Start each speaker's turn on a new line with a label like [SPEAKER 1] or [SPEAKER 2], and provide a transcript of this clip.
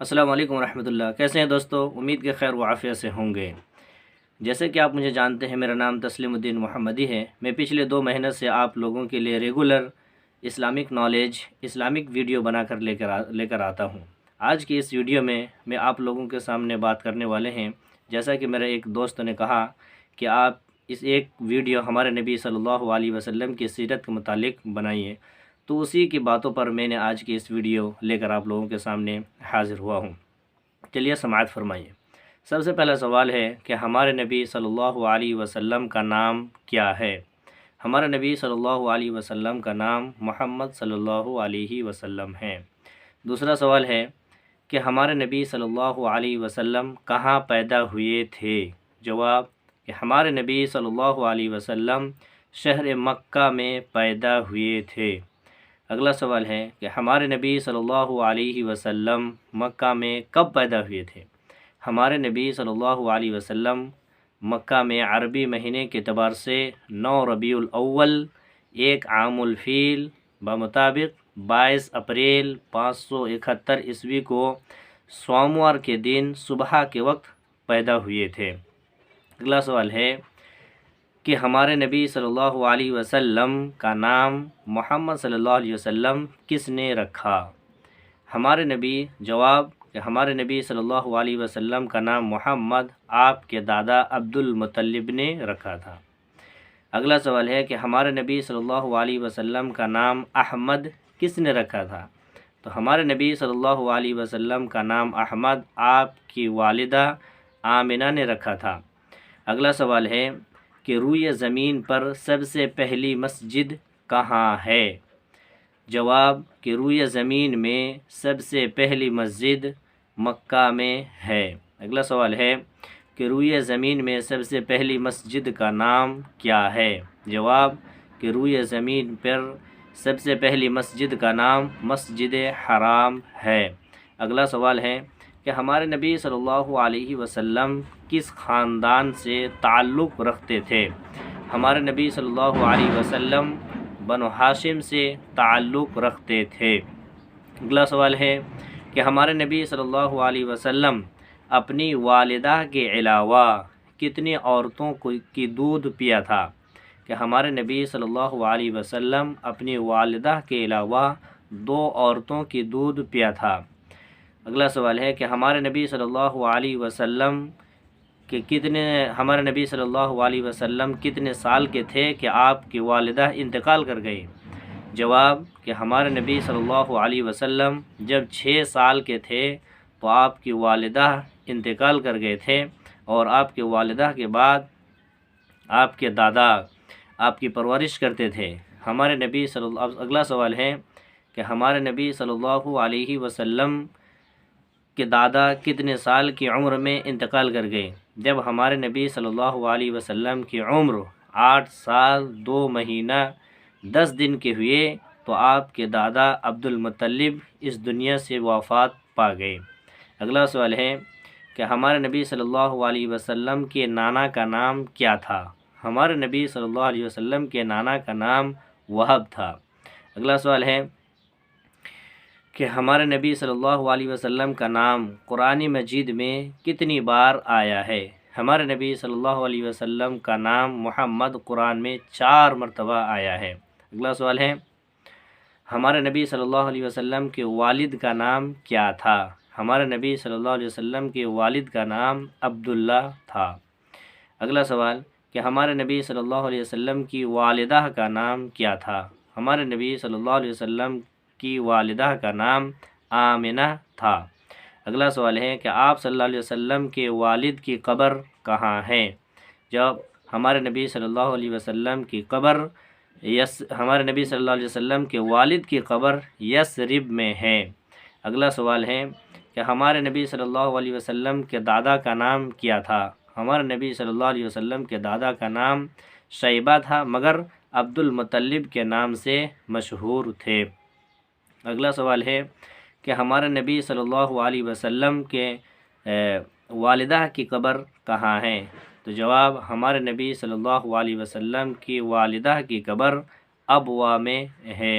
[SPEAKER 1] السلام علیکم ورحمۃ اللہ۔ کیسے ہیں دوستو؟ امید کے خیر و عافیت سے ہوں گے۔ جیسے کہ آپ مجھے جانتے ہیں، میرا نام تسلیم الدین محمدی ہے۔ میں پچھلے 2 مہینے سے آپ لوگوں کے لیے regular Islamic knowledge, Islamic video بنا کر لے کر آتا ہوں۔ آج کی اس ویڈیو میں آپ لوگوں کے سامنے بات کرنے والے ہیں، جیسا کہ میرے ایک دوست نے کہا کہ آپ اس ایک ویڈیو ہمارے نبی صلی اللہ علیہ وسلم کی سیرت کے متعلق بنائیے، تو اسی کی باتوں پر میں نے آج کی اس ویڈیو لے کر آپ لوگوں کے سامنے حاضر ہوا ہوں۔ چلیے سماعت فرمائیے۔ سب سے پہلا سوال ہے کہ ہمارے نبی صلی اللہ علیہ وسلم کا نام کیا ہے؟ ہمارے نبی صلی اللہ علیہ وسلم کا نام محمد صلی اللہ علیہ وسلم ہے۔ دوسرا سوال ہے کہ ہمارے نبی صلی اللہ علیہ وسلم کہاں پیدا ہوئے تھے؟ جواب کہ ہمارے نبی صلی اللہ علیہ وسلم شہر مکہ میں پیدا ہوئے تھے۔ اگلا سوال ہے کہ ہمارے نبی صلی اللہ علیہ وسلم مکہ میں کب پیدا ہوئے تھے؟ ہمارے نبی صلی اللہ علیہ وسلم مکہ میں عربی مہینے کے اعتبار سے 9 ربیع الاول 1 عام الفیل بمطابق 22 اپریل 571 عیسوی کو سوموار کے دن صبح کے وقت پیدا ہوئے تھے۔ اگلا سوال ہے کہ ہمارے نبی صلی اللہ علیہ وسلم کا نام محمد صلی اللہ علیہ وسلم کس نے رکھا؟ ہمارے نبی جواب کہ ہمارے نبی صلی اللہ علیہ وسلم کا نام محمد آپ کے دادا عبد المطلب نے رکھا تھا۔ اگلا سوال ہے کہ ہمارے نبی صلی اللہ علیہ وسلم کا نام احمد کس نے رکھا تھا؟ تو ہمارے نبی صلی اللہ علیہ وسلم کا نام احمد آپ کی والدہ آمنہ نے رکھا تھا۔ اگلا سوال ہے کہ روئے زمین پر سب سے پہلی مسجد کہاں ہے؟ جواب کہ روئے زمین میں سب سے پہلی مسجد مکہ میں ہے۔ اگلا سوال ہے کہ روئے زمین میں سب سے پہلی مسجد کا نام کیا ہے؟ جواب کہ روئے زمین پر سب سے پہلی مسجد کا نام مسجد حرام ہے۔ اگلا سوال ہے کہ ہمارے نبی صلی اللہ علیہ وسلم کس خاندان سے تعلق رکھتے تھے؟ ہمارے نبی صلی اللہ علیہ وسلم بنو ہاشم سے تعلق رکھتے تھے۔ اگلا سوال ہے کہ ہمارے نبی صلی اللہ علیہ وسلم اپنی والدہ کے علاوہ کتنی عورتوں کی دودھ پیا تھا؟ کہ ہمارے نبی صلی اللہ علیہ وسلم اپنی والدہ کے علاوہ 2 عورتوں کی دودھ پیا تھا۔ اگلا سوال ہے کہ ہمارے نبی صلی اللہ علیہ وسلم کتنے سال کے تھے کہ آپ کی والدہ انتقال کر گئی؟ جواب کہ ہمارے نبی صلی اللہ علیہ وسلم جب 6 سال کے تھے تو آپ کی والدہ انتقال کر گئے تھے، اور آپ کی والدہ کے بعد آپ کے دادا آپ کی پرورش کرتے تھے۔ اگلا سوال ہے کہ ہمارے نبی صلی اللہ علیہ وسلم کے دادا کتنے سال کی عمر میں انتقال کر گئے؟ جب ہمارے نبی صلی اللہ علیہ وسلم کی عمر 8 سال 2 مہینہ 10 دن کے ہوئے تو آپ کے دادا عبد المطلب اس دنیا سے وفات پا گئے۔ اگلا سوال ہے کہ ہمارے نبی صلی اللہ علیہ وسلم کے نانا کا نام کیا تھا؟ ہمارے نبی صلی اللہ علیہ وسلم کے نانا کا نام وہب تھا۔ اگلا سوال ہے کہ ہمارے نبی صلی اللہ علیہ وسلم کا نام قرآن مجید میں کتنی بار آیا ہے؟ ہمارے نبی صلی اللہ علیہ وسلم کا نام محمد قرآن میں 4 مرتبہ آیا ہے۔ اگلا سوال ہے ہمارے نبی صلی اللہ علیہ وسلم کے والد کا نام کیا تھا؟ ہمارے نبی صلی اللہ علیہ وسلم کے والد کا نام عبداللہ تھا۔ اگلا سوال کہ ہمارے نبی صلی اللہ علیہ وسلم کی والدہ کا نام کیا تھا؟ ہمارے نبی صلی اللہ علیہ وسلم کی والدہ کا نام آمنہ تھا۔ اگلا سوال ہے کہ آپ صلی اللہ علیہ وسلم کے والد کی قبر کہاں ہے؟ جب ہمارے نبی صلی اللہ علیہ وسلم کی قبر ہمارے نبی صلی اللہ علیہ وسلم کے والد کی قبر یثرب میں ہے۔ اگلا سوال ہے کہ ہمارے نبی صلی اللہ علیہ وسلم کے دادا کا نام کیا تھا؟ ہمارے نبی صلی اللہ علیہ وسلم کے دادا کا نام شیبہ تھا، مگر عبد المطلب کے نام سے مشہور تھے۔ اگلا سوال ہے کہ ہمارے نبی صلی اللہ علیہ وسلم کے والدہ کی قبر کہاں ہے؟ تو جواب ہمارے نبی صلی اللہ علیہ وسلم کی والدہ کی قبر ابوا میں ہے۔